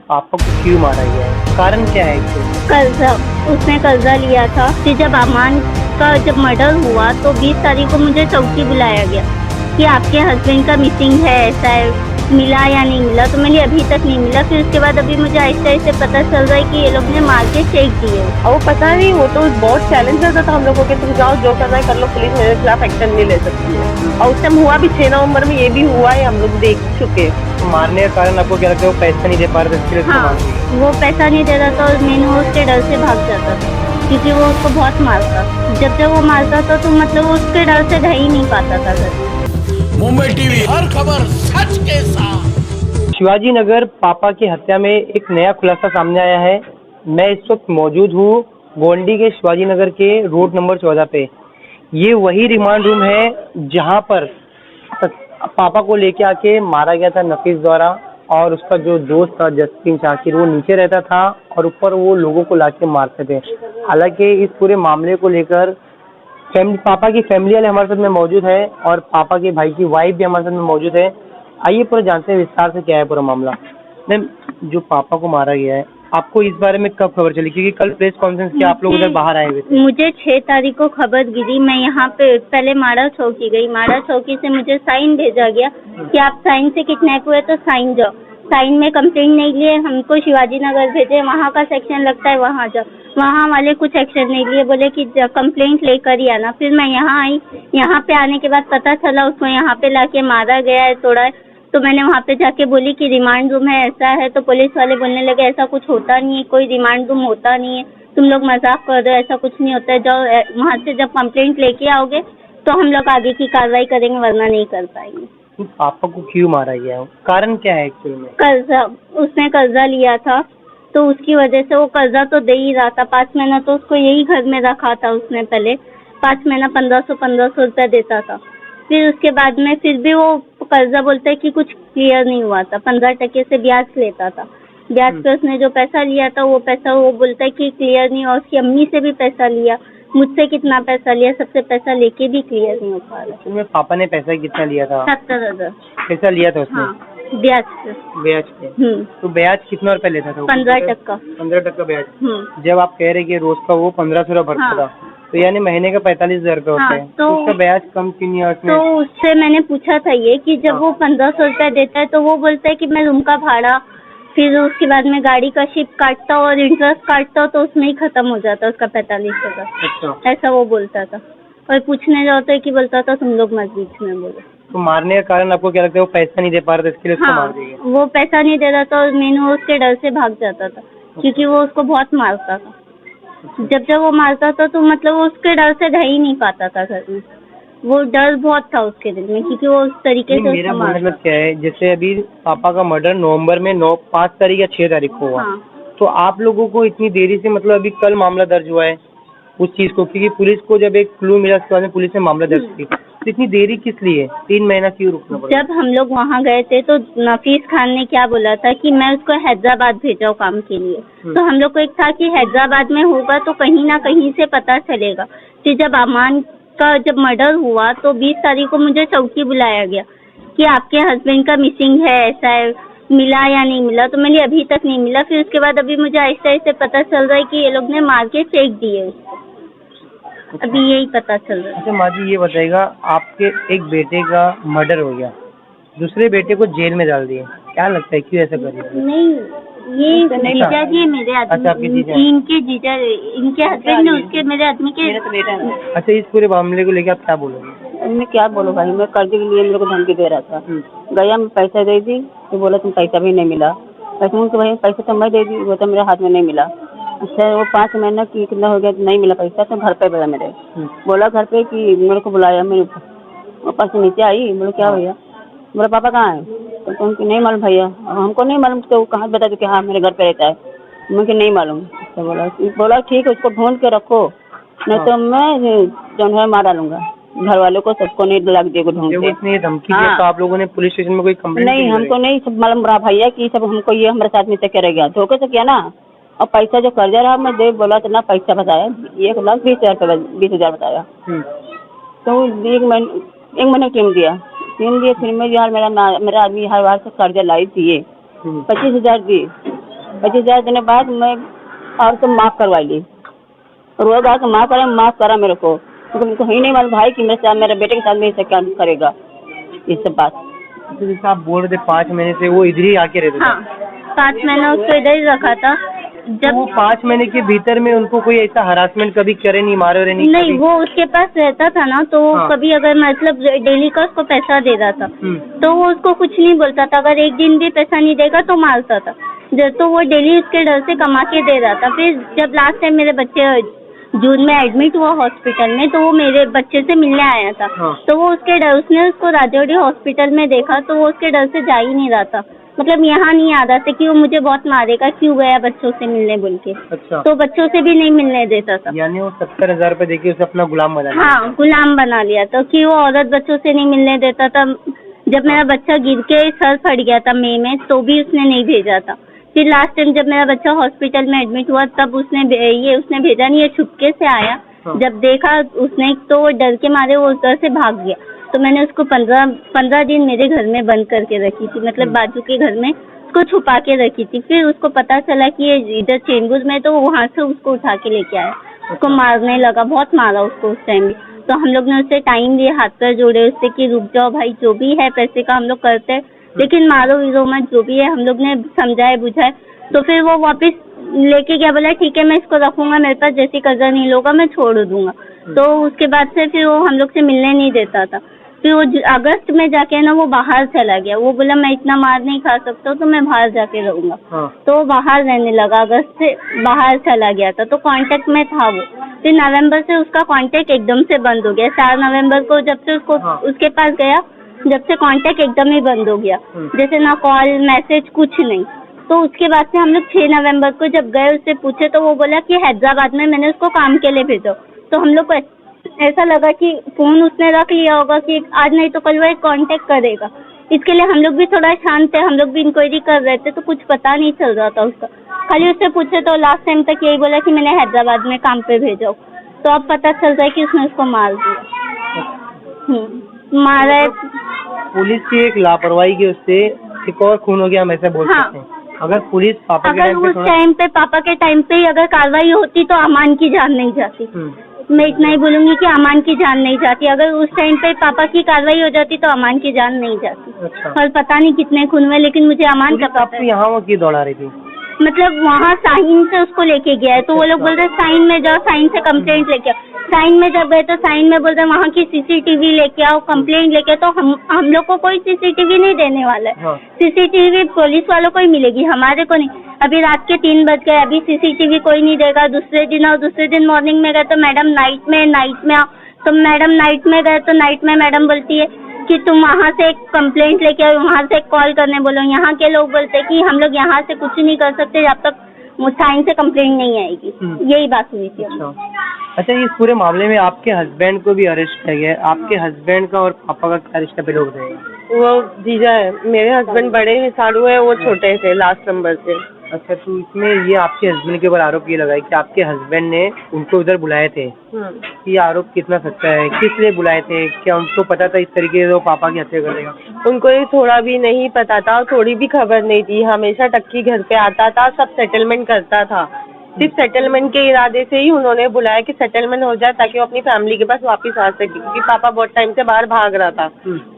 पापा को क्यों मारा गया है, कारण क्या है एक्चुअली? कर्जा, उसने कर्जा लिया था। फिर जब अमान का जब मर्डर हुआ तो 20 तारीख को मुझे चौकी बुलाया गया कि आपके हस्बैंड का मिसिंग है, ऐसा है, मिला या नहीं मिला। तो मैंने अभी तक नहीं मिला। फिर उसके बाद अभी मुझे ऐसे ऐसे पता चल रहा है कि ये लोग ने मार के चेक दिए। और वो पता नहीं, वो तो बहुत चैलेंज करता था हम लोगों के, तुम जाओ जो करना है कर लो, पुलिस मेरे खिलाफ एक्शन नहीं ले सकती है। और उस टाइम हुआ भी 6 नवंबर में, ये भी हुआ है, हम लोग देख चुके। तो मारने का कारण आपको क्या लगता है? वो पैसा नहीं दे पा रहे थे इसके लिए उसको हाँ, मार दिया? वो पैसा नहीं देता था और मैंने वो उसके डर से भाग जाता था क्योंकि वो उसको बहुत मारता। जब जब वो मारता था तो मतलब वो उसके डर से रह ही नहीं पाता था घर में। मुंबई टीवी, हर खबर सच के साथ। शिवाजी नगर पापा की हत्या में एक नया खुलासा सामने आया है। मैं इस वक्त मौजूद हूँ गोंडी के शिवाजी नगर के रोड नंबर 14 पे। ये वही रिमांड रूम है जहाँ पर पापा को लेके आके मारा गया था नफीस द्वारा, और उसका जो दोस्त था जस्टिन शाकिर वो नीचे रहता था और ऊपर वो लोगों को लाके मारते थे। हालांकि इस पूरे मामले को लेकर पापा की फैमिली वाले हमारे साथ में मौजूद है और पापा के भाई की वाइफ भी हमारे साथ में मौजूद है। आइए पूरा जानते हैं विस्तार से क्या है पूरा मामला। मैम, जो पापा को मारा गया है, आपको इस बारे में कब खबर चली? क्योंकि कल प्रेस कॉन्फ्रेंस किया, आप लोग उधर बाहर आए हुए थे। मुझे 6 तारीख को खबर गिरी। मैं यहाँ पे पहले माड़ा चौकी गई। माड़ा चौकी से मुझे साइन भेजा गया कि आप साइन से किडनैप हुए तो साइन जाओ। साइन में कंप्लेंट नहीं लिए, हमको शिवाजी नगर भेजे, वहाँ का सेक्शन लगता है, वहाँ जाओ। वहाँ वाले कुछ एक्शन नहीं लिए, बोले कि कंप्लेंट लेकर ही आना। फिर मैं यहाँ आई। यहाँ पे आने के बाद पता चला उसको यहाँ पे लाके मारा गया है, तोड़ा है। तो मैंने वहाँ पे जाके बोली कि रिमांड रूम है, ऐसा है। तो पुलिस वाले बोलने लगे ऐसा कुछ होता नहीं है, कोई रिमांड रूम होता नहीं है, तुम लोग मजाक कर रहे हो, ऐसा कुछ नहीं होता है। जाओ वहाँ से, जब कंप्लेंट लेके आओगे तो हम लोग आगे की कार्रवाई करेंगे, वरना नहीं कर पाएंगे। तो पापा को क्यों मारा गया है, कारण क्या है एक्चुअल में? कर्जा, उसने कर्जा लिया था तो उसकी वजह से वो कर्जा तो दे ही रहा था। 5 महीना तो उसको यही घर में रखा था उसने। पहले 5 महीना 1500 रुपया देता था। फिर उसके बाद में फिर भी वो कर्जा बोलते हैं कि कुछ क्लियर नहीं हुआ था। 15% से ब्याज लेता था। ब्याज पे उसने जो पैसा लिया था वो पैसा वो बोलता है कि क्लियर नहीं हुआ। उसकी अम्मी से भी पैसा लिया, मुझसे कितना पैसा लिया, सबसे पैसा लेके भी क्लियर नहीं हो पा रहा। एक्चुअल में पापा ने पैसा कितना लिया था? 70,000 पैसा लिया था उसने? हाँ, ब्याज पे। ब्याज पे? तो ब्याज कितना रुपए लेता था? 15%। 15% ब्याज। जब आप कह रहे कि रोज का वो 1500 रुपया भरता था, तो यानी महीने का 45,000 रुपये होता है। तो उसका ब्याज कम क्यों नहीं है उसमें? तो उससे मैंने पूछा था ये कि जब वो 1500 रुपया देता है तो वो बोलता है कि मैं रूम का भाड़ा, फिर उसके बाद में गाड़ी का शिप काटता और इंटरेस्ट काटता तो उसमें ही खत्म हो जाता उसका 45,000। अच्छा, ऐसा वो बोलता था। और पूछने जाओ तो कि बोलता था तुम लोग मत बीच में बोलो। तो मारने का कारण आपको क्या लगता है? वो पैसा नहीं दे पा रहे थे इसके लिए उसको मार दिया? वो पैसा नहीं दे रहा था और मैंने उसके डर से भाग जाता था क्योंकि वो उसको बहुत मारता था। जब जब वो मारता था तो मतलब वो उसके डर से रह ही नहीं पाता था घर में। वो डर बहुत था उसके दिल में क्योंकि वो उस तरीके से मेरा मतलब क्या है, जैसे अभी पापा का मर्डर नवंबर में 5 तारीख या 6 तारीख को हुआ। तो आप लोगों को इतनी देरी से, मतलब अभी कल मामला दर्ज हुआ है उस चीज को, क्योंकि पुलिस को जब एक क्लू मिला उसके बाद में पुलिस ने मामला दर्ज किया, तो इतनी देरी किस लिए? 3 महीना क्यों रुकना पड़ा? जब हम लोग वहाँ गए थे तो नफीस खान ने क्या बोला था कि मैं उसको हैदराबाद भेजा काम के लिए। तो हम लोग को एक था कि हैदराबाद में होगा तो कहीं ना कहीं से पता चलेगा। फिर जब अमान का जब मर्डर हुआ तो 20 तारीख को मुझे चौकी बुलाया गया कि आपके हस्बैंड का मिसिंग है, ऐसा है, मिला या नहीं मिला। तो मैंने अभी तक नहीं मिला। फिर उसके बाद अभी मुझे ऐसे ऐसे पता चल रहा है कि ये लोग ने मार के चेक दिए उसको। अभी यही पता चल रहा है। अच्छा माँ जी, ये बताइएगा, आपके एक बेटे का मर्डर हो गया, दूसरे बेटे को जेल में डाल दिए, क्या लगता है क्यों ऐसा करिए? नहीं, ये जीजा जी मेरे आदमी। अच्छा, आपके जीजा? इनके जीजा, इनके हस्बैंड ने उसके मेरे आदमी के। अच्छा, इस पूरे मामले को लेकर आप क्या बोलोगे? मैं क्या बोलूँ भाई, मैं कर्जे के लिए मेरे को धमकी दे रहा था। गया, मैं पैसा दे दी तो बोला तुम पैसा भी नहीं मिला। पैसा तो भाई पैसा तो मैं दे दी, वो तो मेरे हाथ में नहीं मिला। अच्छा, वो 5 महीना की कितना हो गया नहीं मिला पैसा, तो घर पे बोला मेरे। बोला घर पे कि मेरे को बुलाया, मेरे ऊपर से नीचे आई। बोले क्या भैया? बोला पापा कहाँ है? तो उनको नहीं मालूम भैया, हमको नहीं मालूम। तो कहाँ बता दो कि हाँ मेरे घर पे रहता है। मुझे नहीं मालूम। तो बोला ठीक है, उसको ढूंढ के रखो, नहीं तो मैं जो है मार डालूंगा। घर वालों को सबको नहीं लग देगा ढूंढ के। उसने धमकी दिया तो आप लोगों ने पुलिस स्टेशन में कोई कंप्लेंट नहीं, हमको नहीं सब मालूम रहा भैया कि सब हमको ये हमारे साथ में से करेगा, धोखे से किया ना। और पैसा जो कर्जा रहा मैं दे बोला तो ना पैसा बताया, 1,20,000 बताया। तो 1 महीने टीम दिया। फिर मैं यार मेरा आदमी हर बार से कर्जा लाई दिए 25,000 दी। 25,000 देने बाद मैं और तो माफ करवा ली, रोज आके माफ करा मेरे को, क्योंकि मुझको ही नहीं मालूम भाई कि मेरे साथ, मेरे बेटे के साथ में ऐसा क्या करेगा, ये सब बात। तो जैसे आप बोल रहे थे 5 महीने से वो इधर ही आके रहते थे। हाँ, 5 महीने उसको इधर ही रखा था। जब वो 5 महीने के भीतर में उनको कोई ऐसा हरासमेंट कभी करे नहीं, मारे नहीं, वो उसके पास रहता था ना, तो हाँ। कभी अगर मतलब डेली का उसको पैसा दे रहा था तो वो उसको कुछ नहीं बोलता था, अगर एक दिन भी पैसा नहीं देगा तो मारता था। तो वो डेली उसके डर से कमा के दे रहा था। फिर जब लास्ट टाइम मेरे बच्चे जून में एडमिट हुआ हॉस्पिटल में, तो वो मेरे बच्चे से मिलने आया था। हाँ। तो वो उसके डर, उसने उसको राजौरी हॉस्पिटल में देखा तो वो उसके डर से जा ही नहीं रहा था, मतलब यहाँ नहीं आ रहा था कि वो मुझे बहुत मारेगा, क्यों गया बच्चों से मिलने बोल के। अच्छा। तो बच्चों से भी नहीं मिलने देता था। यानी वो 70,000 रुपए देके उसे अपना गुलाम बना लिया। हाँ, गुलाम बना लिया था कि वो औरत बच्चों से नहीं मिलने देता था। जब मेरा बच्चा गिर के सर फट गया था मई में, तो भी उसने नहीं भेजा था। फिर लास्ट टाइम जब मेरा बच्चा हॉस्पिटल में एडमिट हुआ तब उसने भेजा नहीं, ये छुपके से आया। हाँ। जब देखा उसने तो वो डर के मारे वो उधर से भाग गया। तो मैंने उसको 15 दिन मेरे घर में बंद करके रखी थी, मतलब बाजू के घर में उसको छुपा के रखी थी। फिर उसको पता चला कि ये इधर चेंबूर में, तो वहाँ से उसको उठा के लेके आया, उसको मारने लगा, बहुत मारा उसको उस टाइम भी। तो हम लोग ने उससे टाइम दिए, हाथ पैर जोड़े उससे कि रुक जाओ भाई, जो भी है पैसे का हम लोग करते हैं, लेकिन मारो वीरो मत, जो भी है हम लोग ने समझाए बुझाए। तो फिर वो वापस लेके गया, बोला ठीक है मैं इसको रखूंगा, मेरे पास जैसी कर्जा नहीं लोगा मैं छोड़ दूंगा। तो उसके बाद से फिर वो हम लोग से मिलने नहीं देता था। फिर वो अगस्त में जाके ना वो बाहर चला गया, वो बोला मैं इतना मार नहीं खा सकता तो मैं बाहर जाके रहूंगा। हाँ। तो वो बाहर रहने लगा, अगस्त से बाहर चला गया था, तो कांटेक्ट में था वो। फिर नवंबर से उसका कांटेक्ट एकदम से बंद हो गया। 4 नवंबर को जब से उसको उसके पास गया, जब से कांटेक्ट एकदम ही बंद हो गया, जैसे ना कॉल मैसेज कुछ नहीं। तो उसके बाद से हम लोग 6 नवंबर को जब गए उससे पूछे तो वो बोला कि हैदराबाद में मैंने उसको काम के लिए भेजा। तो हम लोग को ऐसा लगा कि फोन उसने रख लिया होगा कि आज नहीं तो कल वो कांटेक्ट करेगा। इसके लिए हम लोग भी थोड़ा शांत थे, हम लोग भी इंक्वायरी कर रहे थे, तो कुछ पता नहीं चल रहा था उसका। खाली उससे पूछे तो लास्ट टाइम तक यही बोला कि मैंने हैदराबाद में काम पे भेजा। तो अब पता चल रहा है कि उसने उसको मार दिया। मारा है। पुलिस की एक लापरवाही की उससे एक और खून हो गया, हम ऐसे बोल सकते हैं। अगर पुलिस पापा के अगर उस टाइम पे पापा के टाइम पे ही अगर कार्रवाई होती तो अमान की जान नहीं जाती। मैं इतना ही बोलूंगी कि अमान की जान नहीं जाती। अगर उस टाइम पे पापा की कार्रवाई हो जाती तो अमान की जान नहीं जाती। अच्छा। और पता नहीं कितने खून हुए, लेकिन मुझे अमान का पता है। यहाँ वो क्यों दौड़ा रही थी? मतलब वहाँ साइन से उसको लेके गया है, तो वो लोग बोल रहे साइन में जाओ, साइन से कंप्लेंट लेके आओ। साइन में जब गए तो साइन में बोल रहे वहाँ की सीसीटीवी लेके आओ, कंप्लेंट लेके आओ। तो हम लोग को कोई सीसीटीवी नहीं देने वाला है। सीसीटीवी पुलिस वालों को ही मिलेगी, हमारे को नहीं। अभी रात के 3 बज गए, अभी सीसीटीवी कोई नहीं देगा। दूसरे दिन मॉर्निंग में गए तो मैडम नाइट में आओ। तो मैडम नाइट में गए तो नाइट में मैडम बोलती है कि तुम वहाँ से एक कंप्लेंट लेके आओ, वहाँ से कॉल करने बोलो। यहाँ के लोग बोलते कि हम लोग यहाँ से कुछ नहीं कर सकते जब तक साइन से कंप्लेंट नहीं आएगी। यही बात हुई थी। अच्छा, इस पूरे मामले में आपके हस्बैंड को भी अरेस्ट किया गया है। आपके हस्बैंड का और पापा का क्या रिश्ता बिलोंग रहेगा? वो जीजा है, मेरे हस्बैंड बड़े हैं साड़ू है, वो छोटे थे लास्ट नंबर से। अच्छा, तो इसमें ये आपके हस्बैंड के ऊपर आरोप ये लगा है कि आपके हस्बैंड ने उनको उधर बुलाए थे। ये आरोप कितना सच्चा है? किस लिए बुलाए थे? क्या उनको पता था इस तरीके से वो पापा की हत्या करेगा? उनको ये थोड़ा भी नहीं पता था, थोड़ी भी खबर नहीं थी। हमेशा टक्की घर पे आता था, सब सेटलमेंट करता था। सिर्फ सेटलमेंट के इरादे से ही उन्होंने बुलाया कि सेटलमेंट हो जाए ताकि वो अपनी फैमिली के पास वापस आ सके, क्योंकि पापा बहुत टाइम से बाहर भाग रहा था।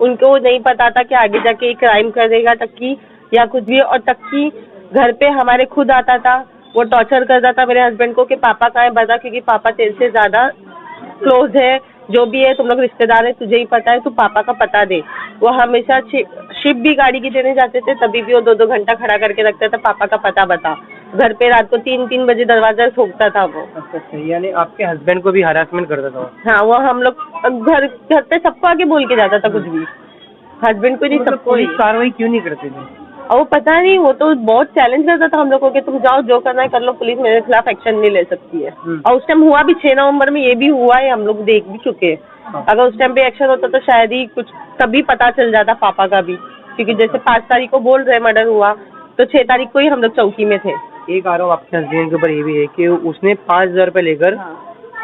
उनको नहीं पता था कि आगे जाके क्राइम करेगा टक्की या कुछ भी। और टक्की घर पे हमारे खुद आता था, वो टॉर्चर करता था मेरे हस्बैंड को कि पापा कहाँ है बता, क्योंकि पापा तेरे से ज्यादा क्लोज है, जो भी है तुम लोग रिश्तेदार है, तुझे ही पता है, तू पापा का पता दे। वो हमेशा शिप भी गाड़ी की देने जाते थे, तभी भी वो 2-2 घंटा खड़ा करके रखता था, पापा का पता बता। घर पे रात को 3-3 बजे दरवाजा ठोकता था वो। अच्छा, यानी आपके हस्बैंड को भी हरासमेंट करता था? हाँ, वो हम लोग घर पे सबको आगे बोल के जाता था कुछ भी, हस्बैंड को नहीं, सबको। कार्रवाई क्यों नहीं करते थे? और वो पता नहीं, वो तो बहुत चैलेंज करता था हम लोगों के, तुम जाओ जो करना है कर लो, पुलिस मेरे खिलाफ एक्शन नहीं ले सकती है। और उस टाइम हुआ भी 6 नवंबर में, ये भी हुआ है, हम लोग देख भी चुके हैं। अगर उस टाइम पे एक्शन होता तो शायद ही कुछ तभी पता चल जाता पापा का भी, क्योंकि जैसे 5 तारीख को बोल रहे मर्डर हुआ तो 6 तारीख को ही हम लोग चौकी में थे। एक आरोप आपके हस्बैंड के ऊपर ये भी है कि उसने 5,000 रुपए लेकर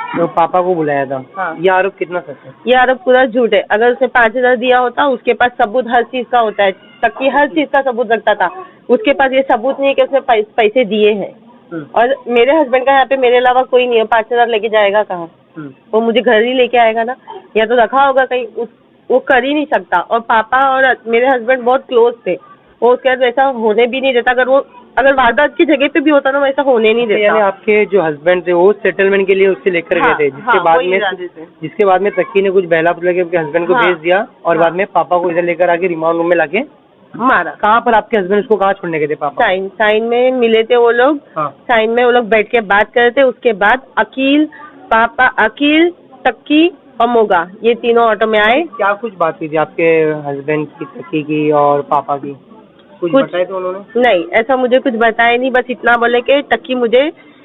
तो पापा को बुलाया था। ये आरोप कितना सच है? ये आरोप पूरा झूठ है। अगर उसने 5,000 दिया होता, उसके पास सबूत हर चीज का होता है, टक्की हर चीज का सबूत रखता था। उसके पास ये सबूत नहीं है कि उसने पैसे दिए हैं। और मेरे हस्बैंड का यहाँ पे मेरे अलावा कोई नहीं है, 5,000 लेके जाएगा कहाँ? वो मुझे घर ही लेके आएगा ना, या तो रखा होगा कहीं, वो कर ही नहीं सकता। और पापा और मेरे हस्बैंड बहुत क्लोज थे, वो उसके बाद वैसा होने भी नहीं देता। अगर वारदात की जगह पे भी होता ना, वैसा होने नहीं देता। यानी आपके जो हस्बैंड थे वो सेटलमेंट के लिए उससे लेकर गए थे, जिसके बाद में तक्की ने कुछ बहला फुसला के आपके हस्बैंड को भेज दिया और बाद में पापा को इधर लेकर आके रिमांड रूम में लाके मारा। कहाँ पर आपके हस्बैंड उसको कहाँ छोड़ने गए थे पापा? साइन में मिले थे वो लोग। साइन में वो लोग बैठ के बात कर रहे थे। उसके बाद अकील, टक्की और मोगा, ये तीनों ऑटो में आए। क्या कुछ बात हुई थी आपके हस्बैंड की, टक्की की और पापा की? कुछ बताया तो उन्होंने? नहीं, ऐसा मुझे कुछ बताया नहीं। बस इतना बोले कि टक्की मुझे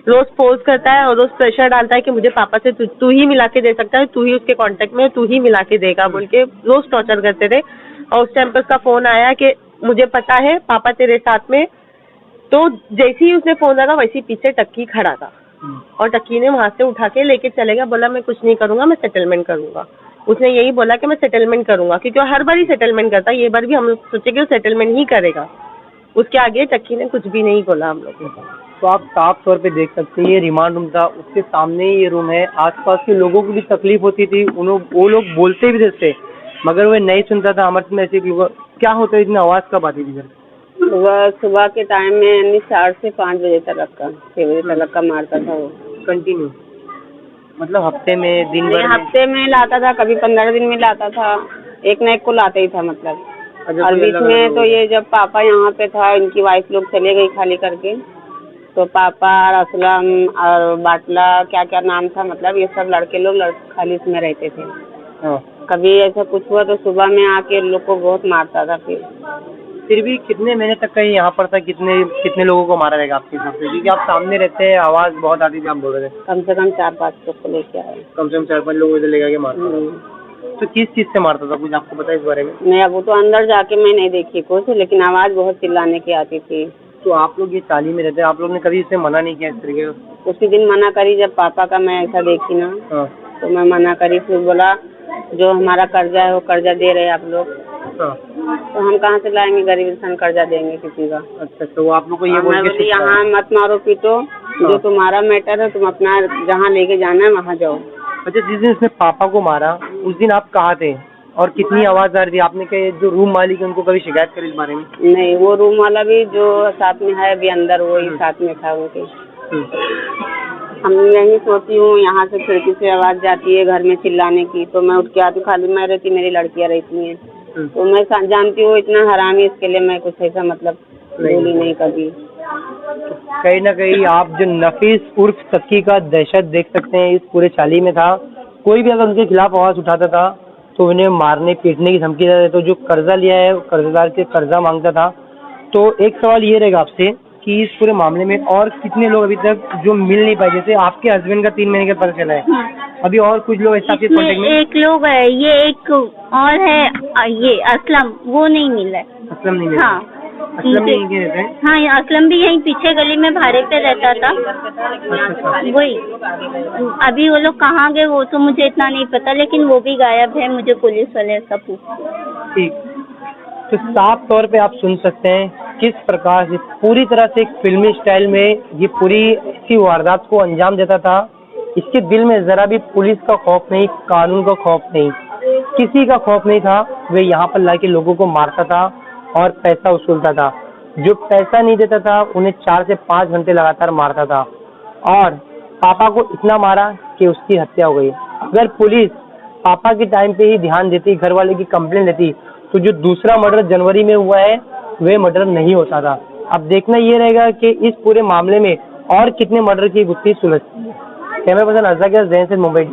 रोज फोर्स करता है और रोज प्रेशर डालता है कि मुझे पापा से तू ही मिला के दे सकता है, तू ही उसके कांटेक्ट में, तू ही मिला के देगा बोल के रोज टॉर्चर करते थे। और उस टाइम पे उसका फोन आया कि मुझे पता है पापा तेरे साथ में। तो जैसे ही उसने फोन लगा वैसे ही पीछे टक्की खड़ा था और टक्की ने वहां से उठा के लेके चले गया। बोला मैं कुछ नहीं करूंगा, मैं सेटलमेंट करूंगा। उसने यही बोला कि मैं सेटलमेंट करूंगा, क्योंकि वो हर बार ही सेटलमेंट करता है। ये बार भी हम लोग सोचे कि वो सेटलमेंट ही करेगा। उसके आगे टक्की ने कुछ भी नहीं बोला हम लोग को। तो आप साफ तौर पे देख सकते हैं ये रिमांड रूम था, उसके सामने ही ये रूम है। आसपास के लोगों को भी तकलीफ होती थी, वो लोग बोलते भी थे मगर वो नहीं सुनता था। हमारे में ऐसे क्या होता है, इतनी आवाज कब आती थी? सुबह के टाइम में यानी 4 से 5 बजे तक का, 6 बजे तक का मारता था वो कंटिन्यू। मतलब हफ्ते में, दिन भर? हफ्ते में लाता था, कभी 15 दिन में लाता था, एक न एक को लाता ही था मतलब। और बीच में तो ये जब पापा यहाँ पे था, इनकी वाइफ लोग चले गई खाली करके, तो पापा और असलम और बाटला, क्या क्या नाम था मतलब, ये सब लड़के लोग खाली इसमें रहते थे। कभी ऐसा कुछ हुआ तो सुबह में आके लोग को बहुत मारता था। फिर भी कितने महीने तक का यहाँ पर था? कितने लोगों को मारा रहेगा आपके हिसाब से? क्योंकि आप सामने रहते हैं, आवाज बहुत आती थी, आप बोल रहे थे। कम से कम 4-5 लोग को लेके आए। कम से कम 4-5 लोग इधर लेकर मारता? तो किस चीज से मारता था, कुछ आपको पता है इस बारे में? नहीं, अब वो तो अंदर जाके मैं नहीं देखी कुछ, लेकिन आवाज बहुत चिल्लाने की आती थी। तो आप लोग ये चाली में रहते हैं, आप लोग ने कभी इसे मना नहीं किया इस तरीके का? उसी दिन मना करी जब पापा का मैं ऐसा देखी ना, तो मैं मना करी। फिर बोला जो हमारा कर्जा है वो कर्जा दे रहे आप लोग, तो हम कहाँ से लाएंगे, गरीब इंसान कर्जा देंगे किसी का। अच्छा, तो वो आप लोग को ये बोल के यहाँ मत मारो पीटो, जो तुम्हारा मैटर है तुम अपना जहाँ लेके जाना है वहाँ जाओ। अच्छा, जिस दिन उसने पापा को मारा उस दिन आप कहाँ थे और कितनी आवाज आ रही थी? आपने कहा जो रूम मालिक है उनको कभी शिकायत करी इस बारे में? नहीं, वो रूम वाला भी जो साथ में है अभी अंदर, वो ही साथ में था उनके। हम यही सोचती हूँ, यहाँ से खिड़की से आवाज जाती है घर में चिल्लाने की, तो मैं उठ के आती, खाली मैं रहती, मेरी लड़कियाँ रहती हैं, तो मैं जानती हूँ इतना हरामी, इसके लिए मैं कुछ ऐसा मतलब बोली नहीं कभी। कहीं ना कहीं आप जो नफीस उर्फ तक्की का दहशत देख सकते हैं इस पूरे चाली में था। कोई भी अगर उनके खिलाफ आवाज उठाता था तो उन्हें मारने पीटने की धमकी देता था। तो जो कर्जा लिया है कर्जदार से कर्जा मांगता था। तो एक सवाल ये रहेगा आपसे कि इस पूरे मामले में और कितने लोग अभी तक जो मिल नहीं पाए? जैसे आपके हस्बैंड का 3 महीने का पता चला है, अभी और कुछ लोग ऐसा आपके कांटेक्ट में? एक लोग है, ये एक और है, ये असलम, वो नहीं मिला है। असलम नहीं मिला? हाँ, असलम नहीं रहते हैं? हाँ, असलम भी यहीं पीछे गली में भाड़े पे रहता था। वही अभी वो लोग कहाँ गए वो तो मुझे इतना नहीं पता, लेकिन वो भी गायब है, मुझे पुलिस वाले ऐसा पूछते। ठीक, तो साफ तौर पे आप सुन सकते हैं किस प्रकार से पूरी तरह से एक फिल्मी स्टाइल में ये पूरी इसी वारदात को अंजाम देता था। इसके दिल में जरा भी पुलिस का खौफ नहीं, कानून का खौफ नहीं, किसी का खौफ नहीं था। वे यहाँ पर लाके लोगों को मारता था और पैसा वसूलता था। जो पैसा नहीं देता था उन्हें 4 से 5 घंटे लगातार मारता था और पापा को इतना मारा कि उसकी हत्या हो गई। अगर पुलिस पापा के टाइम पे ही ध्यान देती, घर वाले की कंप्लेंट लेती, तो जो दूसरा मर्डर जनवरी में हुआ है वे मर्डर नहीं होता था। अब देखना ये रहेगा कि इस पूरे मामले में और कितने मर्डर की गुत्थी सुलझती है। कैमरा पर्सन अज़ा के जैन से मुंबई।